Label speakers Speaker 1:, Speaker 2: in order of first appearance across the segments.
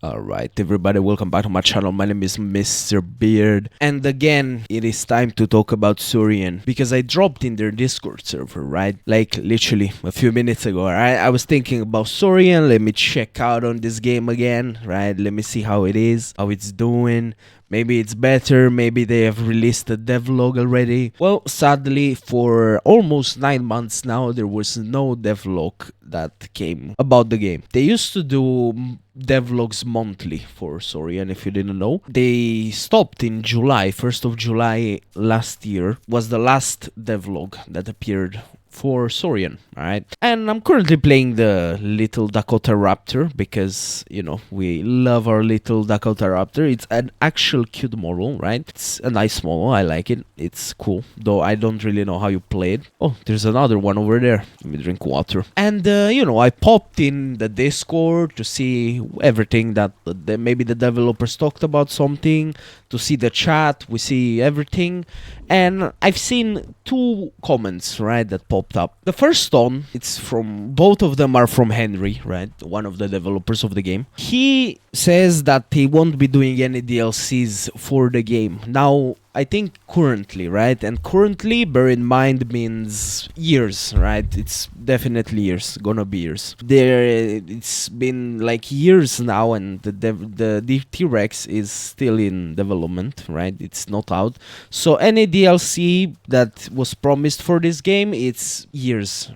Speaker 1: Alright, everybody, welcome back to my channel. My name is Mr. Beard, and again, it is time to talk about Saurian because I dropped in their Discord server, right? Like literally a few minutes ago, right? I was thinking about Saurian. Let me check out on this game again, right? Let me see how it is, how it's doing. Maybe it's better, maybe they have released a devlog already. Well, sadly, for almost 9 months now, there was no devlog that came about the game. They used to do devlogs monthly for Saurian, if you didn't know. They stopped in July, 1st of July last year, was the last devlog that appeared for Saurian, alright? And I'm currently playing the little Dakota Raptor because, you know, we love our little Dakota Raptor. It's an actual cute model, right? It's a nice model, I like it. It's cool, though I don't really know how you play it. Oh, there's another one over there. Let me drink water. And, you know, I popped in the Discord to see everything that maybe the developers talked about something, to see the chat, we see everything. And I've seen two comments, right, that popped up. The first one, it's from, both of them are from Henry, right, one of the developers of the game. He says that he won't be doing any DLCs for the game. Now, I think currently, right? And currently, bear in mind, means years, right? It's definitely years, gonna be years. It's been like years now, and the T-Rex is still in development, right? It's not out. So any DLC that was promised for this game, it's years.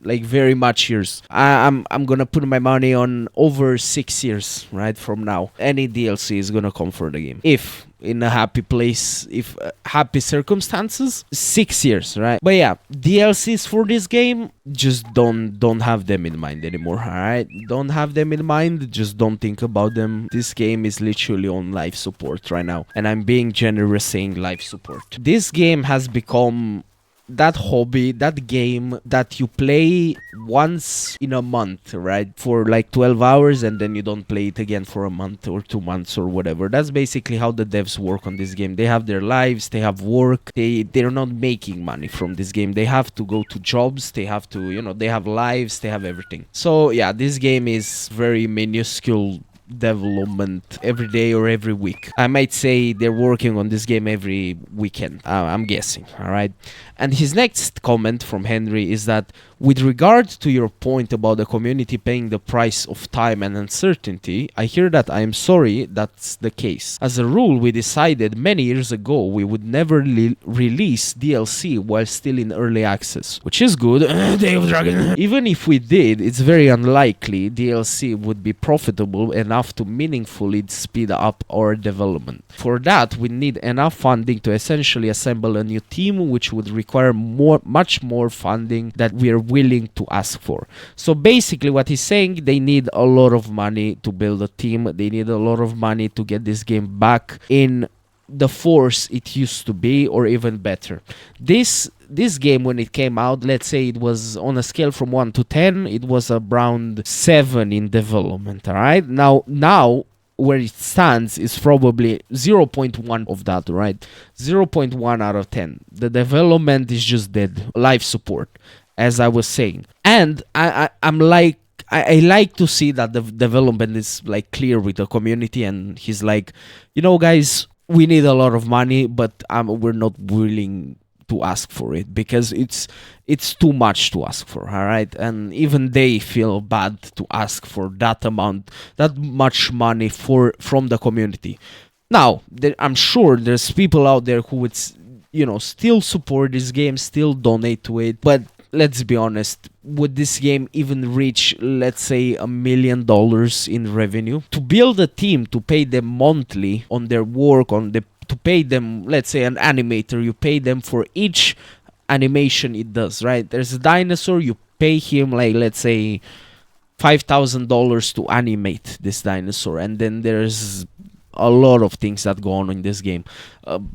Speaker 1: Like very much years. I'm gonna put my money on over 6 years, right, from now. Any DLC is gonna come for the game. If in a happy place, if happy circumstances, 6 years, right? But yeah, DLCs for this game, just don't have them in mind anymore, alright? Don't have them in mind, just don't think about them. This game is literally on life support right now, and I'm being generous saying life support. This game has become that hobby, that game that you play once in a month, right? For like 12 hours, and then you don't play it again for a month or 2 months or whatever. That's basically how the devs work on this game. They have their lives, they have work, they're not making money from this game. They have to go to jobs, they have to, you know, they have lives, they have everything. So yeah, this game is very minuscule development every day or every week. I might say they're working on this game every weekend. I'm guessing, all right? And his next comment from Henry is that, with regard to your point about the community paying the price of time and uncertainty, I hear that. I am sorry that's the case. As a rule, we decided many years ago we would never release DLC while still in early access, which is good. Day of Dragon. Even if we did, it's very unlikely DLC would be profitable enough to meaningfully speed up our development. For that, we need enough funding to essentially assemble a new team, which would require much more funding that we are willing to ask for. So basically what he's saying, they need a lot of money to build a team. They need a lot of money to get this game back in the force it used to be, or even better. This game, when it came out, let's say it was on a scale from 1 to 10, it was around 7 in development, all right? Now where it stands is probably 0.1 of that, right? 0.1 out of 10. The development is just dead. Life support, as I was saying. And I'm like, I like to see that the development is like clear with the community, and he's like, you know, guys, we need a lot of money, but we're not willing to ask for it because it's too much to ask for, all right? And even they feel bad to ask for that amount, that much money from the community. Now, I'm sure there's people out there who would, you know, still support this game, still donate to it, but let's be honest, would this game even reach, let's say, $1 million in revenue? To build a team, to pay them monthly on their work, to pay them, let's say, an animator, you pay them for each animation it does, right? There's a dinosaur, you pay him, like, let's say, $5,000 to animate this dinosaur, and then there's a lot of things that go on in this game.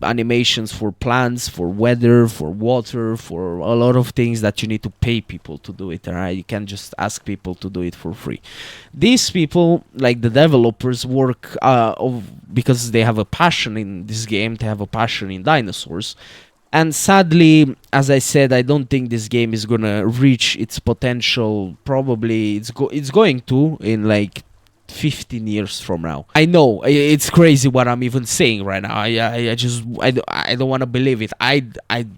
Speaker 1: Animations for plants, for weather, for water, for a lot of things that you need to pay people to do it, alright? You can't just ask people to do it for free. These people, like the developers, work because they have a passion in this game, they have a passion in dinosaurs. And sadly, as I said, I don't think this game is gonna reach its potential. Probably it's going to in like 15 years from now. I know it's crazy what I'm even saying right now. I don't want to believe it. I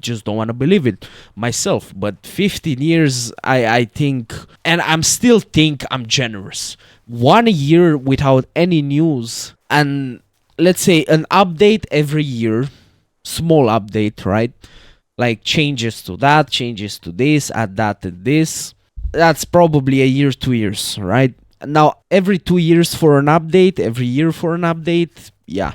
Speaker 1: just don't want to believe it myself. But 15 years, I think, and I'm still think I'm generous. 1 year without any news, and let's say an update every year, small update, right? Like changes to that, changes to this, add that and this. That's probably a year, 2 years, right? Now, every 2 years for an update, every year for an update, yeah,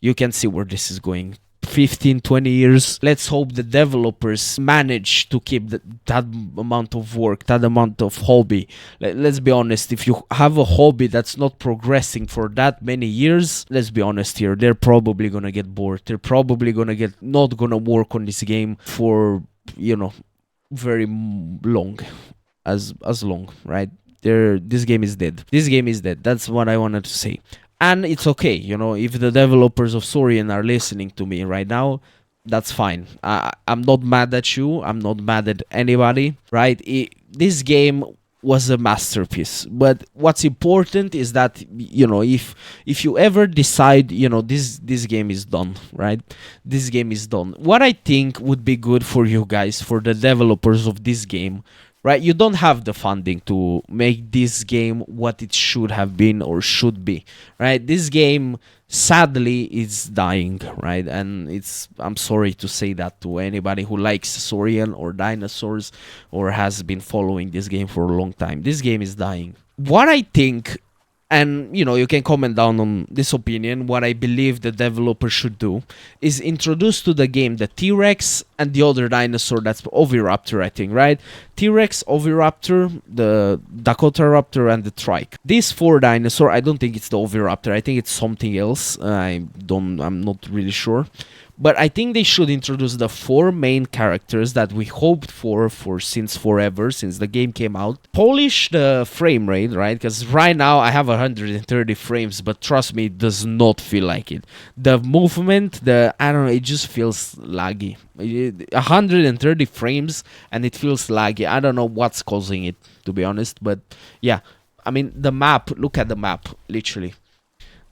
Speaker 1: you can see where this is going. 15, 20 years. Let's hope the developers manage to keep that amount of work, that amount of hobby. Let's be honest, if you have a hobby that's not progressing for that many years, let's be honest here, they're probably gonna get bored. They're probably gonna get not gonna work on this game for, very long, as long, right? This game is dead. This game is dead. That's what I wanted to say. And it's okay, if the developers of Saurian are listening to me right now, that's fine. I'm not mad at you. I'm not mad at anybody, right? This game was a masterpiece. But what's important is that, if you ever decide, this game is done, right? This game is done. What I think would be good for you guys, for the developers of this game, right? You don't have the funding to make this game what it should have been or should be, right? This game, sadly, is dying, right? And I'm sorry to say that to anybody who likes Saurian or dinosaurs or has been following this game for a long time. This game is dying. What I think, and you can comment down on this opinion, what I believe the developer should do is introduce to the game the T-Rex and the other dinosaur, that's Oviraptor, I think, right? T-Rex, Oviraptor, the Dakota Raptor, and the Trike. These 4 dinosaur, I don't think it's the Oviraptor, I think it's something else. I'm not really sure. But I think they should introduce the 4 main characters that we hoped for since forever, since the game came out. Polish the frame rate, right? Because right now I have 130 frames, but trust me, it does not feel like it. The movement, I don't know, it just feels laggy. 130 frames and it feels laggy. I don't know what's causing it, to be honest. But yeah, I mean, the map, look at the map, literally.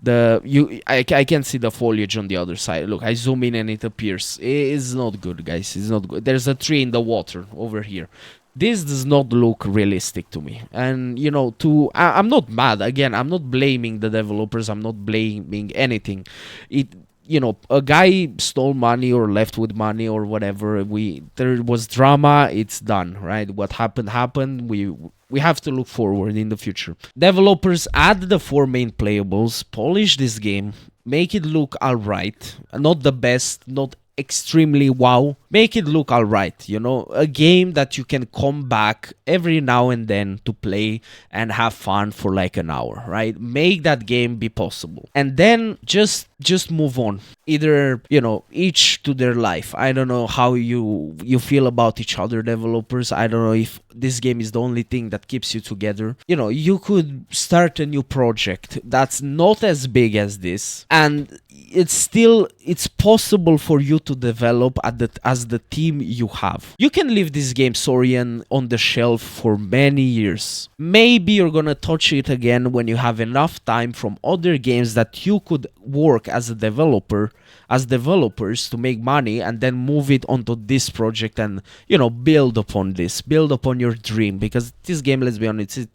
Speaker 1: I can see the foliage on the other side. Look, I zoom in and it appears. It's not good, guys. It's not good. There's a tree in the water over here. This does not look realistic to me. And, I'm not mad. Again, I'm not blaming the developers. I'm not blaming anything. A guy stole money or left with money or whatever. There was drama. It's done, right? What happened. We have to look forward in the future. Developers add the 4 main playables, polish this game, make it look alright. Not the best, not extremely wow. Make it look alright, a game that you can come back every now and then to play and have fun for like an hour, right? Make that game be possible. And then just move on. Either, each to their life. I don't know how you feel about each other, developers. I don't know if this game is the only thing that keeps you together. You could start a new project that's not as big as this, and it's possible for you to develop as the team you have. You can leave this game, Saurian, on the shelf for many years. Maybe you're gonna touch it again when you have enough time from other games that you could work as a developer, as developers, to make money, and then move it onto this project and, build upon your dream. Because this game, let's be honest,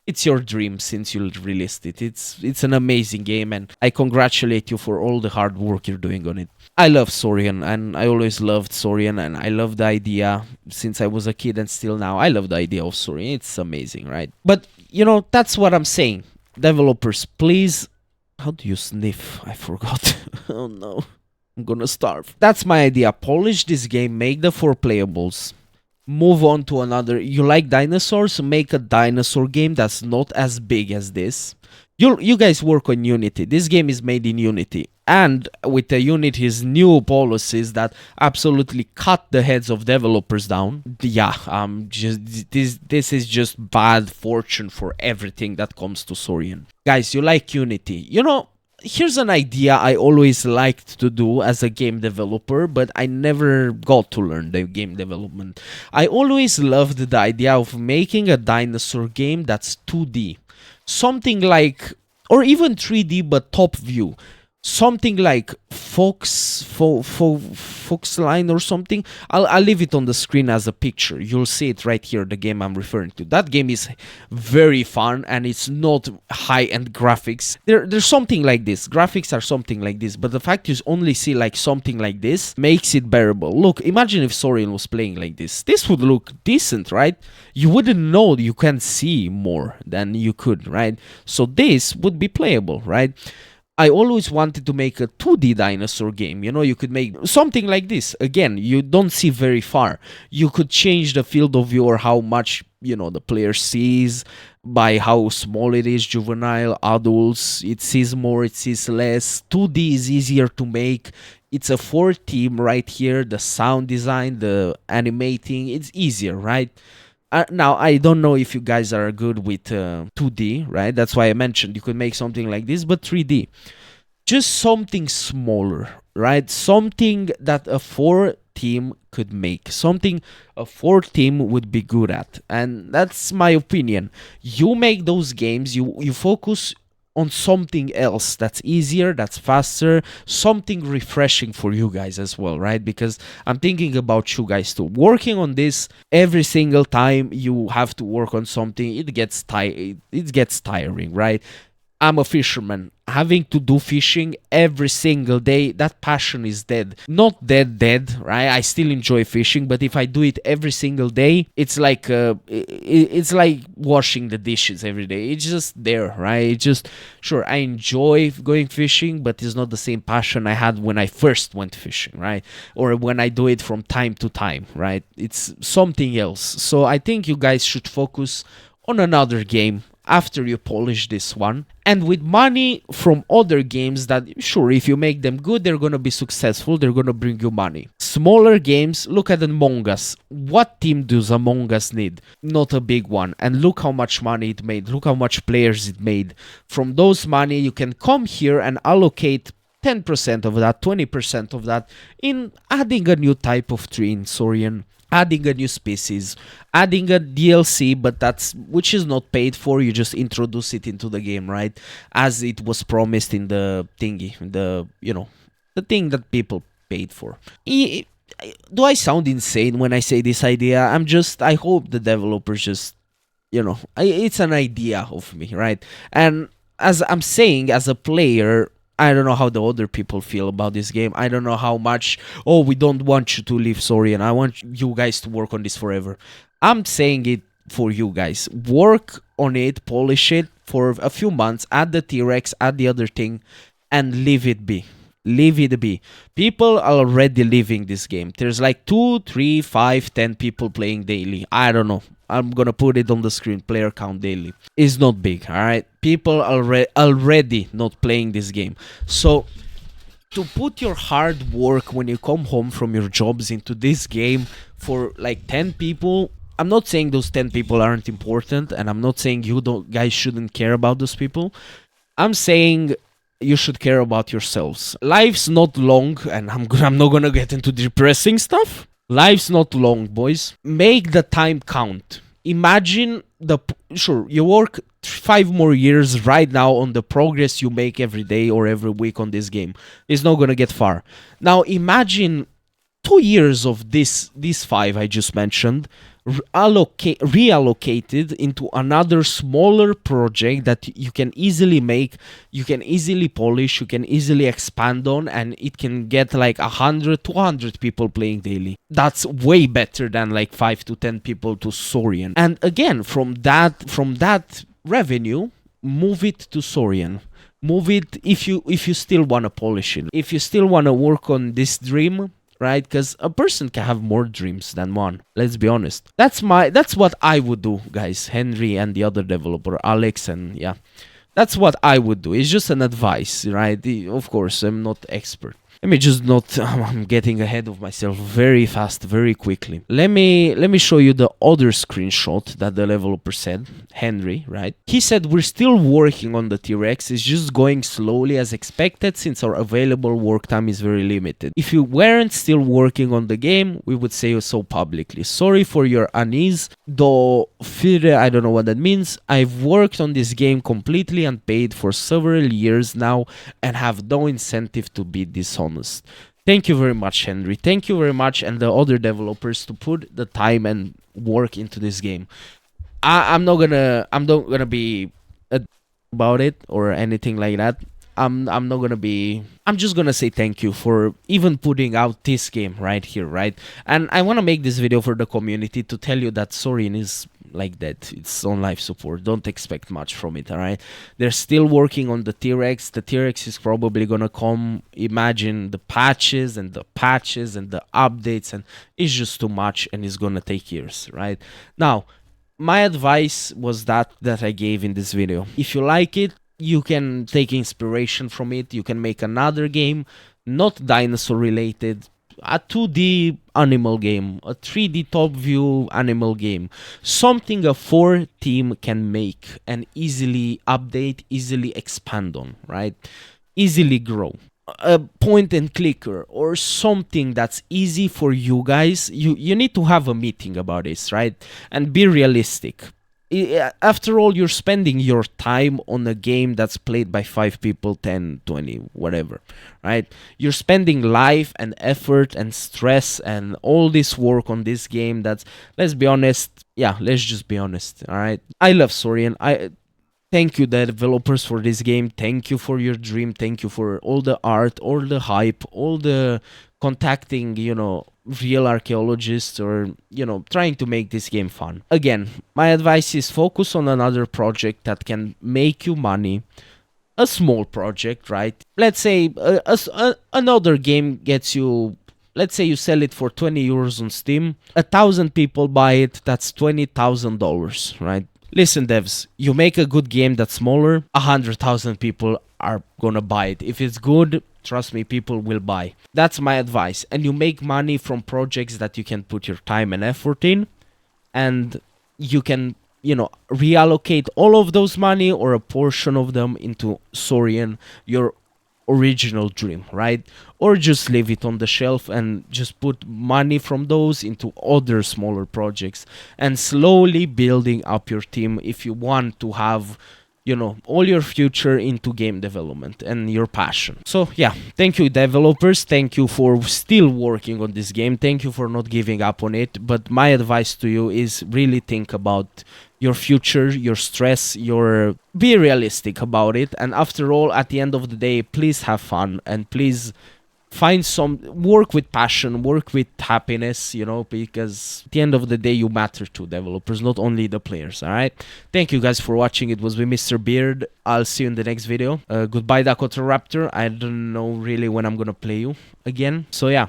Speaker 1: it's your dream since you released it. It's an amazing game, and I congratulate you for all the hard work you're doing on it. I love Saurian, and I always loved Saurian, and I love the idea since I was a kid, and still now I love the idea of Saurian. It's amazing, right? But, that's what I'm saying. Developers, please... How do you sniff? I forgot. Oh no. I'm gonna starve. That's my idea. Polish this game, make the 4 playables. Move on to another. You like dinosaurs? Make a dinosaur game that's not as big as this. You guys work on Unity. This game is made in Unity. And with the Unity's new policies that absolutely cut the heads of developers down. Yeah, this is just bad fortune for everything that comes to Saurian. Guys, you like Unity. Here's an idea I always liked to do as a game developer, but I never got to learn the game development. I always loved the idea of making a dinosaur game that's 2D. Something like or even 3D but top view, something like Fox line or something. I'll leave it on the screen as a picture. You'll see it right here, the game I'm referring to. That game is very fun, and it's not high-end graphics. There's something like this. Graphics are something like this, but the fact you only see like something like this makes it bearable. Look, imagine if Saurian was playing like this. This would look decent, right? You wouldn't know you can see more than you could, right? So this would be playable, right? I always wanted to make a 2D dinosaur game. You know, you could make something like this. Again, you don't see very far. You could change the field of view or how much, you know, the player sees by how small it is, juvenile, adults. It sees more, it sees less. 2D is easier to make. It's a 4 team right here. The sound design, the animating, it's easier, right? Now, I don't know if you guys are good with 2D, right? That's why I mentioned you could make something like this, but 3D. Just something smaller, right? Something that a 4 team could make. Something a 4 team would be good at. And that's my opinion. You make those games, you focus on something else that's easier, that's faster, something refreshing for you guys as well, right? Because I'm thinking about you guys too. Working on this every single time you have to work on something, it gets tiring, right? I'm a fisherman. Having to do fishing every single day, that passion is dead. Not dead, right? I still enjoy fishing, but if I do it every single day, it's like it's like washing the dishes every day. It's just there, right? It's just, sure, I enjoy going fishing, but it's not the same passion I had when I first went fishing, right? Or when I do it from time to time, right? It's something else. So I think you guys should focus on another game after you polish this one, and with money from other games that, sure, if you make them good, they're gonna be successful, they're gonna bring you money. Smaller games, look at Among Us. What team does Among Us need? Not a big one. And look how much money it made, look how much players it made. From those money, you can come here and allocate 10% of that, 20% of that in adding a new type of tree in Saurian, adding a new species, adding a DLC, but which is not paid for. You just introduce it into the game, right? As it was promised in the thingy, the thing that people paid for. Do I sound insane when I say this idea? I hope the developers just, it's an idea of me, right? And as I'm saying, as a player, I don't know how the other people feel about this game. I don't know how much, oh, we don't want you to leave Saurian. I want you guys to work on this forever. I'm saying it for you guys. Work on it, polish it for a few months, add the T-Rex, add the other thing, and leave it be. Leave it be. People are already leaving this game. There's like 2, 3, 5, 10 people playing daily. I don't know. I'm gonna put it on the screen. Player count daily is not big, alright? People are already not playing this game. So, to put your hard work when you come home from your jobs into this game for like 10 people, I'm not saying those 10 people aren't important, and I'm not saying guys shouldn't care about those people. I'm saying you should care about yourselves. Life's not long, and I'm not gonna get into depressing stuff. Life's not long, boys. Make the time count. Imagine sure, you work 5 more years right now on the progress you make every day or every week on this game. It's not gonna get far. Now imagine 2 years of these 5 I just mentioned reallocated into another smaller project that you can easily make, you can easily polish, you can easily expand on, and it can get like 100, 200 people playing daily. That's way better than like 5 to 10 people to Saurian. And again, from that revenue, move it to Saurian. Move it if you still want to polish it. If you still want to work on this dream, right? Because a person can have more dreams than one. Let's be honest. That's what I would do, guys. Henry and the other developer, Alex, and yeah, that's what I would do. It's just an advice, right? Of course, I'm not expert. Let me just not I'm getting ahead of myself very fast, very quickly. Let me show you the other screenshot that the developer said, Henry, right? He said we're still working on the T-Rex, it's just going slowly as expected since our available work time is very limited. If you weren't still working on the game, we would say so publicly. Sorry for your unease, though I don't know what that means. I've worked on this game completely unpaid for several years now and have no incentive to be dishonest. Thank you very much, Henry. Thank you very much, and the other developers to put the time and work into this game. I'm not gonna be a about it or anything like that. I'm not gonna be. I'm just gonna say thank you for even putting out this game right here, right? And I wanna make this video for the community to tell you that Saurian is like that. It's on life support. Don't expect much from it, alright? They're still working on the T-Rex. The T-Rex is probably gonna come. Imagine the patches and the updates, and it's just too much, and it's gonna take years, right? Now, my advice was that I gave in this video. If you like it, you can take inspiration from it. You can make another game, not dinosaur related, a 2D animal game, a 3D top view animal game, something a 4 team can make and easily update, easily expand on, right? Easily grow. A point and clicker or something that's easy for you guys. You need to have a meeting about this, right? And be realistic. After all, you're spending your time on a game that's played by 5 people, 10, 20, whatever, right? You're spending life and effort and stress and all this work on this game that's, let's be honest, yeah, let's just be honest, all right? I love Saurian. Thank you, the developers, for this game. Thank you for your dream. Thank you for all the art, all the hype, all the contacting, real archaeologists or, trying to make this game fun. Again, my advice is focus on another project that can make you money. A small project, right? Let's say another game gets you. Let's say you sell it for 20 euros on Steam. 1,000 people buy it. That's $20,000, right? Listen, devs, you make a good game that's smaller, 100,000 people are gonna buy it. If it's good, trust me, people will buy. That's my advice. And you make money from projects that you can put your time and effort in, and you can, reallocate all of those money or a portion of them into Saurian, your original dream, right? Or just leave it on the shelf and just put money from those into other smaller projects and slowly building up your team if you want to have, all your future into game development and your passion. So yeah, thank you, developers. Thank you for still working on this game. Thank you for not giving up on it. But my advice to you is really think about your future, your stress, be realistic about it. And after all, at the end of the day, please have fun and please find some work with passion, work with happiness, because at the end of the day, you matter to developers, not only the players. All right. Thank you guys for watching. It was with Mr. Beard. I'll see you in the next video. Goodbye, Dakota Raptor. I don't know really when I'm gonna play you again. So yeah,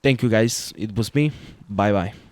Speaker 1: thank you guys. It was me. Bye bye.